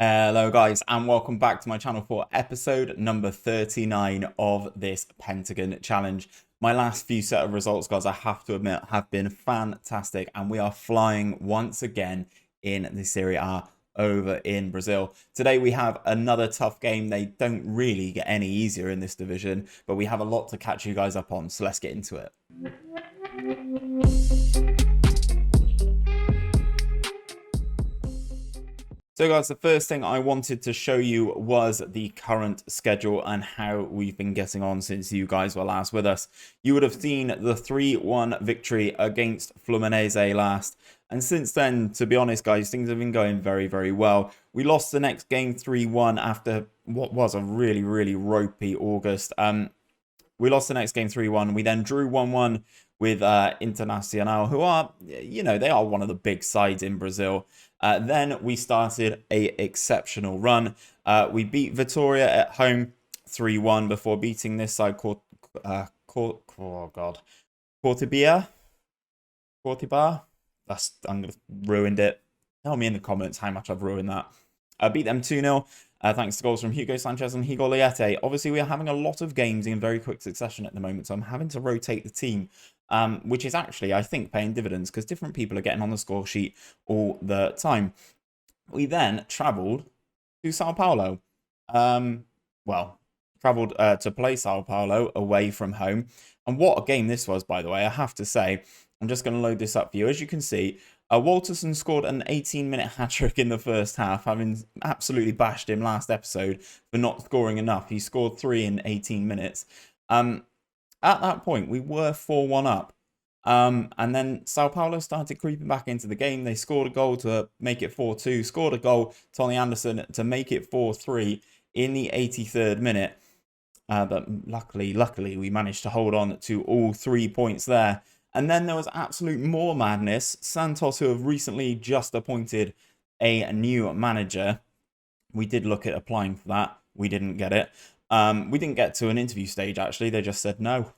Hello guys and welcome back to my channel for episode number 39 of this Pentagon challenge. My last few set of results, guys, I have to admit have been fantastic and we are flying once again in the Serie A over in Brazil. Today we have another tough game. They don't really get any easier in this division, but we have a lot to catch you guys up on, so let's get into it. So guys, the first thing I wanted to show you was the current schedule and how we've been getting on since you guys were last with us. You would have seen the 3-1 victory against Fluminense last. And since then, to be honest, guys, things have been going very, very well. We lost the next game 3-1 after what was a really, really ropey August. We lost the next game 3-1. We then drew 1-1 with Internacional, who are, you know, they are one of the big sides in Brazil. Then we started a exceptional run. We beat Vitória at home 3-1 before beating this side called Cortibia. I'm gonna ruined it. Tell me in the comments how much I've ruined that. I beat them 2-0. Thanks to goals from Hugo Sanchez and Higoliete. Obviously, we are having a lot of games in very quick succession at the moment, so I'm having to rotate the team, which is actually, I think, paying dividends because different people are getting on the score sheet all the time. We then travelled to Sao Paulo. Travelled to play Sao Paulo away from home. And what a game this was, by the way, I have to say. I'm just going to load this up for you. As you can see, Walterson scored an 18-minute hat-trick in the first half, having absolutely bashed him last episode for not scoring enough. He scored 3 in 18 minutes. At that point, we were 4-1 up. And then Sao Paulo started creeping back into the game. They scored a goal to make it 4-2, scored a goal, Tony Anderson, to make it 4-3 in the 83rd minute. But luckily, we managed to hold on to all 3 points there. And then there was absolute more madness. Santos, who have recently just appointed a new manager. We did look at applying for that. We didn't get it. We didn't get to an interview stage, actually. They just said no,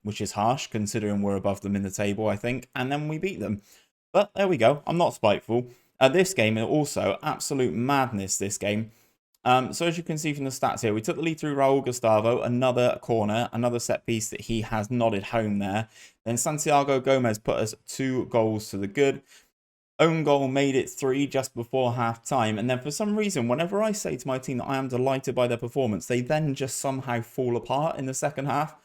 which is harsh, considering we're above them in the table, I think. And then we beat them. But there we go. I'm not spiteful. This game also, absolute madness, this game. So as you can see from the stats here, we took the lead through Raul Gustavo, another corner, another set piece that he has nodded home there. Then Santiago Gomez put us 2 goals to the good. Own goal made it 3 just before half time. And then for some reason, whenever I say to my team that I am delighted by their performance, they then just somehow fall apart in the second half.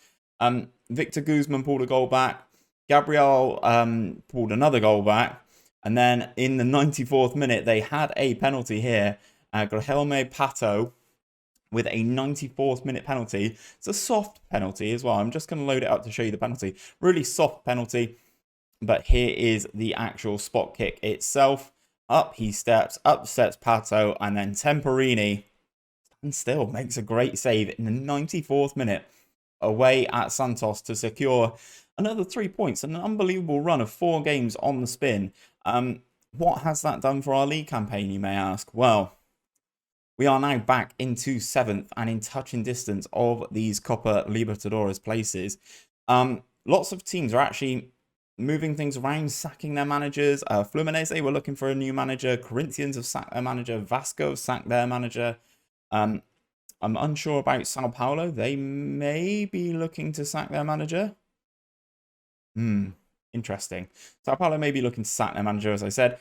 Victor Guzman pulled a goal back. Gabriel pulled another goal back. And then in the 94th minute, they had a penalty here. Guilherme Pato with a 94th minute penalty. It's a soft penalty as well. I'm just going to load it up to show you the penalty. Really soft penalty. But here is the actual spot kick itself. Up he steps, upsets Pato, and then Temperini and still makes a great save in the 94th minute away at Santos to secure another 3 points. An unbelievable run of 4 games on the spin. What has that done for our league campaign, you may ask? Well, we are now back into 7th and in touching distance of these Copa Libertadores places. Lots of teams are actually moving things around, sacking their managers. Fluminense were looking for a new manager. Corinthians have sacked their manager. Vasco have sacked their manager. I'm unsure about Sao Paulo. They may be looking to sack their manager. Interesting. Sao Paulo may be looking to sack their manager, as I said.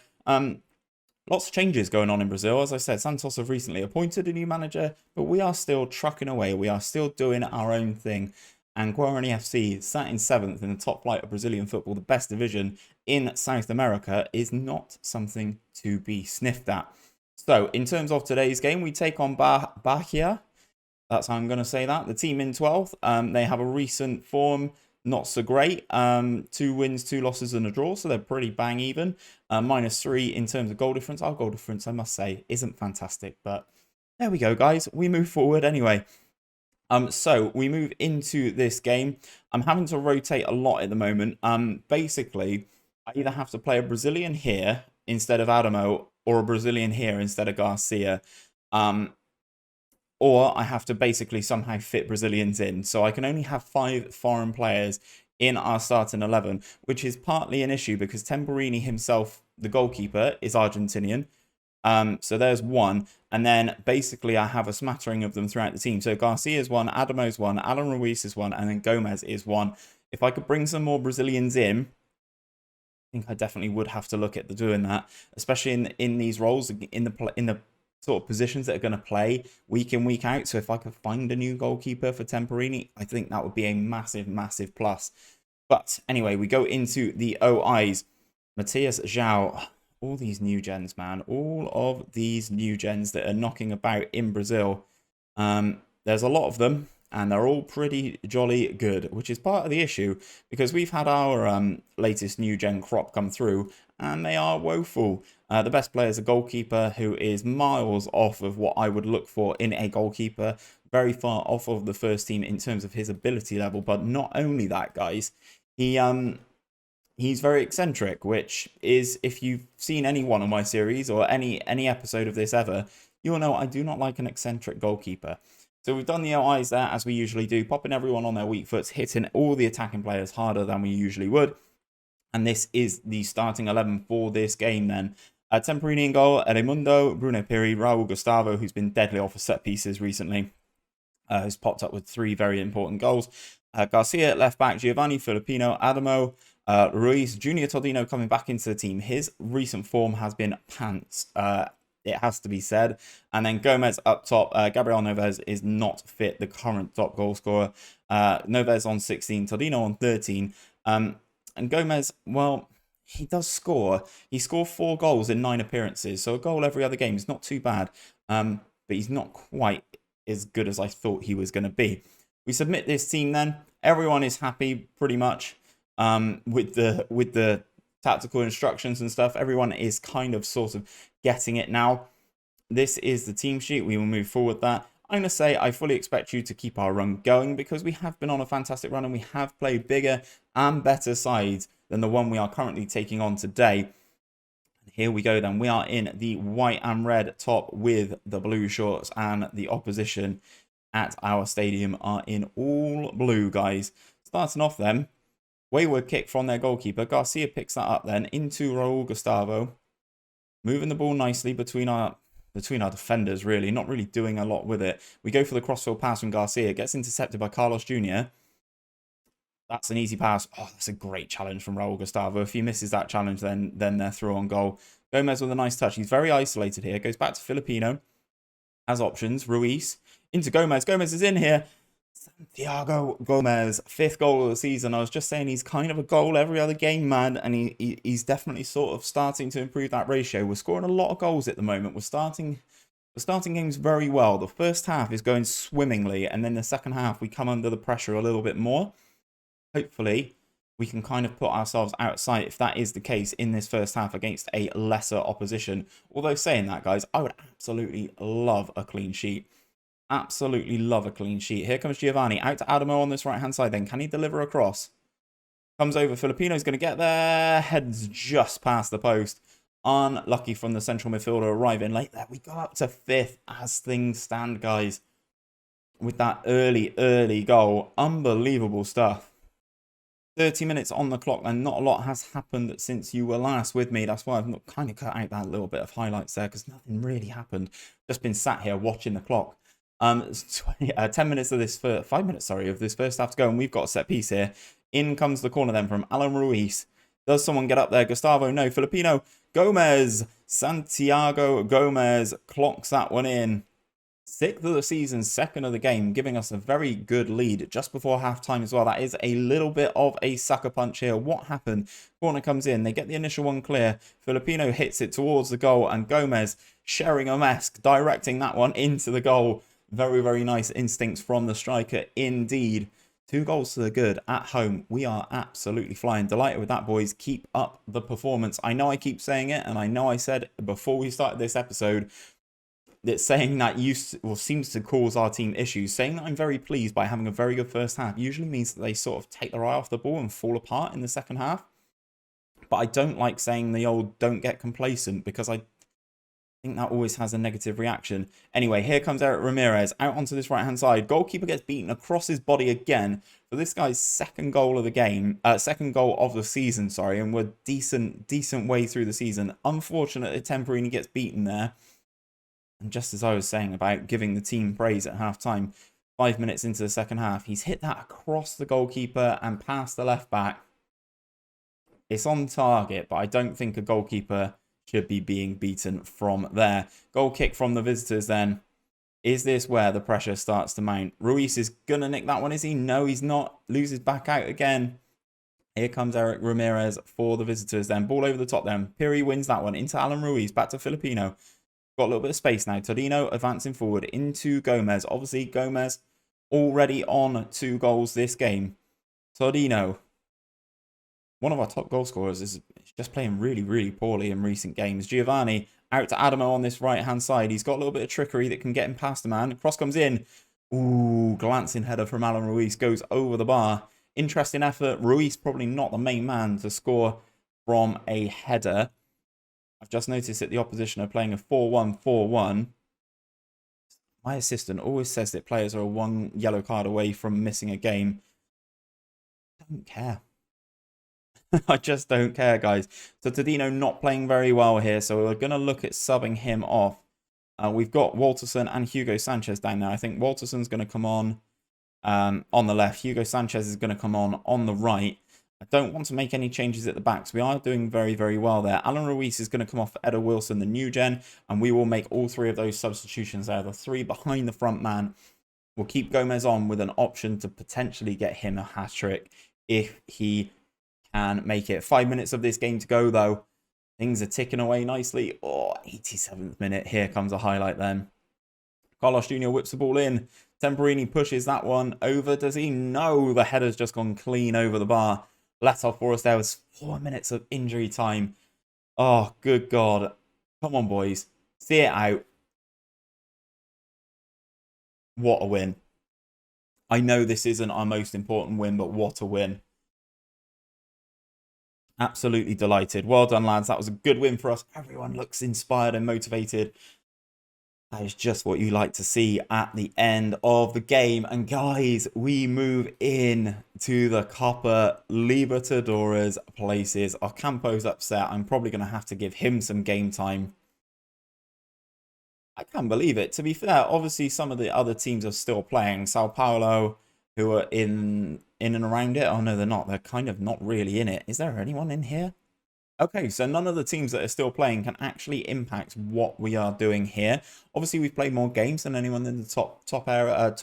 Lots of changes going on in Brazil. As I said, Santos have recently appointed a new manager, but we are still trucking away. We are still doing our own thing. And Guarani FC, sat in 7th in the top flight of Brazilian football, the best division in South America, is not something to be sniffed at. So, in terms of today's game, we take on Bahia. That's how I'm going to say that. The team in 12th. They have a recent form. Not so great. 2 wins, 2 losses and a draw. So they're pretty bang even. -3 in terms of goal difference. Our goal difference, I must say, isn't fantastic. But there we go, guys. We move forward anyway. So we move into this game. I'm having to rotate a lot at the moment. Basically, I either have to play a Brazilian here instead of Adamo or a Brazilian here instead of Garcia. Or I have to basically somehow fit Brazilians in. So I can only have 5 foreign players in our starting 11, which is partly an issue because Temperini himself, the goalkeeper, is Argentinian. So there's one. And then basically I have a smattering of them throughout the team. So Garcia's one, Adamo's one, Alan Ruiz is one, and then Gomez is one. If I could bring some more Brazilians in, I think I definitely would have to look at doing that, especially in these roles, in the sort of positions that are going to play week in, week out. So if I could find a new goalkeeper for Temperini, I think that would be a massive, massive plus. But anyway, we go into the OIs. Matias João, all these new gens, man. All of these new gens that are knocking about in Brazil. There's a lot of them, and they're all pretty jolly good, which is part of the issue, because we've had our latest new gen crop come through, and they are woeful. The best player is a goalkeeper who is miles off of what I would look for in a goalkeeper, very far off of the first team in terms of his ability level. But not only that, guys, he's very eccentric, which is, if you've seen any one of my series or any episode of this ever, you'll know I do not like an eccentric goalkeeper. So we've done the OIs there, as we usually do, popping everyone on their weak foots, hitting all the attacking players harder than we usually would. And this is the starting 11 for this game then. Temperini in goal, Edmundo, Bruno Piri, Raul Gustavo, who's been deadly off of set pieces recently, has popped up with 3 very important goals. Garcia at left back, Giovanni, Filipino, Adamo, Ruiz, Junior Todino coming back into the team. His recent form has been pants. It has to be said. And then Gomez up top. Gabriel Noves is not fit, the current top goal scorer. Noves on 16, Todino on 13. And Gomez, well, he does score. He scored 4 goals in 9 appearances, so a goal every other game is not too bad. But he's not quite as good as I thought he was going to be. We submit this team then. Everyone is happy pretty much with the tactical instructions and stuff. Everyone is kind of sort of getting it now. This is the team sheet. We will move forward that. I'm going to say I fully expect you to keep our run going, because we have been on a fantastic run and we have played bigger and better sides than the one we are currently taking on today. Here we go then. We are in the white and red top with the blue shorts, and the opposition at our stadium are in all blue, guys. Starting off then, wayward kick from their goalkeeper. Garcia picks that up then into Raul Gustavo. Moving the ball nicely between our defenders, really. Not really doing a lot with it. We go for the crossfield pass from Garcia. Gets intercepted by Carlos Jr. That's an easy pass. Oh, that's a great challenge from Raul Gustavo. If he misses that challenge, then they're through on goal. Gomez with a nice touch. He's very isolated here. Goes back to Filipino. Has options. Ruiz. Into Gomez. Gomez is in here. Santiago Gomez, 5th goal of the season. I was just saying he's kind of a goal every other game, man, and he's definitely sort of starting to improve that ratio. We're scoring a lot of goals at the moment. We're starting games very well. The first half is going swimmingly, and then the second half we come under the pressure a little bit more. Hopefully, we can kind of put ourselves outside if that is the case in this first half against a lesser opposition. Although saying that, guys, I would absolutely love a clean sheet. Absolutely love a clean sheet. Here comes Giovanni. Out to Adamo on this right-hand side then. Can he deliver across? Comes over. Filipino's going to get there. Heads just past the post. Unlucky from the central midfielder arriving late there. We go up to 5th as things stand, guys. With that early goal. Unbelievable stuff. 30 minutes on the clock, and not a lot has happened since you were last with me. That's why I've kind of cut out that little bit of highlights there, because nothing really happened. Just been sat here watching the clock. 10 minutes of this, 5 minutes, sorry, of this first half to go, and we've got a set piece here. In comes the corner then from Alan Ruiz. Does someone get up there? Gustavo, no. Filipino, Gomez, Santiago Gomez clocks that one in. 6th of the season, 2nd of the game, giving us a very good lead just before half-time as well. That is a little bit of a sucker punch here. What happened? Corner comes in. They get the initial one clear. Filipino hits it towards the goal, and Gomez, Sheringham-esque, directing that one into the goal. Very, very nice instincts from the striker indeed. 2 goals to the good at home. We are absolutely flying. Delighted with that, boys. Keep up the performance. I know I keep saying it, and I know I said before we started this episode that saying that seems to cause our team issues. Saying that I'm very pleased by having a very good first half usually means that they sort of take their eye off the ball and fall apart in the second half. But I don't like saying the old "don't get complacent," because I think that always has a negative reaction. Anyway, here comes Eric Ramirez out onto this right-hand side. Goalkeeper gets beaten across his body again for this guy's second goal of the game, second goal of the season, sorry, and we're decent way through the season. Unfortunate that Temperini gets beaten there. And just as I was saying about giving the team praise at half-time, 5 minutes into the second half, he's hit that across the goalkeeper and past the left back. It's on target, but I don't think a goalkeeper should be being beaten from there. Goal kick from the visitors then. Is this where the pressure starts to mount? Ruiz is going to nick that one, is he? No, he's not. Loses back out again. Here comes Eric Ramirez for the visitors then. Ball over the top then. Piri wins that one into Alan Ruiz. Back to Filipino. Got a little bit of space now. Torino advancing forward into Gomez. Obviously, Gomez already on 2 goals this game. Torino, one of our top goal scorers, is just playing really, really poorly in recent games. Giovanni out to Adamo on this right-hand side. He's got a little bit of trickery that can get him past the man. Cross comes in. Ooh, glancing header from Alan Ruiz goes over the bar. Interesting effort. Ruiz probably not the main man to score from a header. I've just noticed that the opposition are playing a 4-1-4-1. My assistant always says that players are 1 yellow card away from missing a game. I don't care. I just don't care, guys. So Tadino not playing very well here, so we're going to look at subbing him off. We've got Walterson and Hugo Sanchez down there. I think Walterson's going to come on the left. Hugo Sanchez is going to come on the right. I don't want to make any changes at the backs. We are doing very, very well there. Alan Ruiz is going to come off for Eda Wilson, the new gen, and we will make all 3 of those substitutions there. The 3 behind the front man. We'll keep Gomez on with an option to potentially get him a hat-trick if he can make it. 5 minutes of this game to go, though. Things are ticking away nicely. Oh, 87th minute. Here comes a highlight then. Carlos Jr. whips the ball in. Temperini pushes that one over. Does he? No, the header's just gone clean over the bar. Let off for us. There was 4 minutes of injury time. Oh, good God. Come on, boys. See it out. What a win. I know this isn't our most important win, but what a win. Absolutely delighted. Well done, lads. That was a good win for us. Everyone looks inspired and motivated. That is just what you like to see at the end of the game. And guys, we move in to the Copa Libertadores places. Ocampo's upset. I'm probably going to have to give him some game time. I can't believe it. To be fair, obviously some of the other teams are still playing. Sao Paulo, who are in and around it. Oh, no, they're not. They're kind of not really in it. Is there anyone in here? Okay, so none of the teams that are still playing can actually impact what we are doing here. Obviously, we've played more games than anyone in the top 5,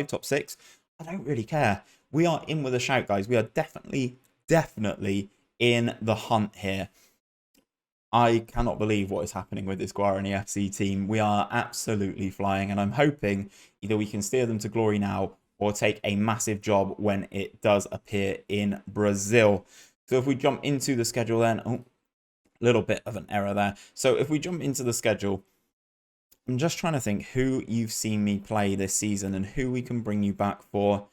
top 6. I don't really care. We are in with a shout, guys. We are definitely in the hunt here. I cannot believe what is happening with this Guarani FC team. We are absolutely flying, and I'm hoping either we can steer them to glory now or take a massive job when it does appear in Brazil. So if we jump into the schedule then, oh, a little bit of an error there. So if we jump into the schedule, I'm just trying to think who you've seen me play this season and who we can bring you back for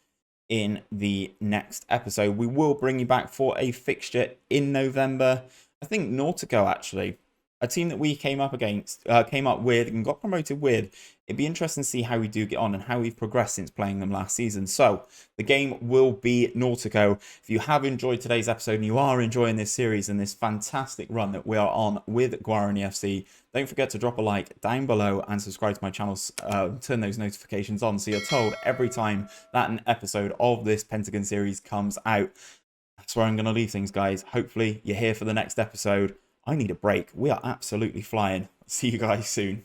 in the next episode. We will bring you back for a fixture in November. I think Nautico, actually, a team that we came up with and got promoted with. It'd be interesting to see how we do get on and how we've progressed since playing them last season. So the game will be Nautico. If you have enjoyed today's episode and you are enjoying this series and this fantastic run that we are on with Guarani FC, don't forget to drop a like down below and subscribe to my channel. Turn those notifications on so you're told every time that an episode of this Pentagon series comes out. That's where I'm going to leave things, guys. Hopefully you're here for the next episode. I need a break. We are absolutely flying. See you guys soon.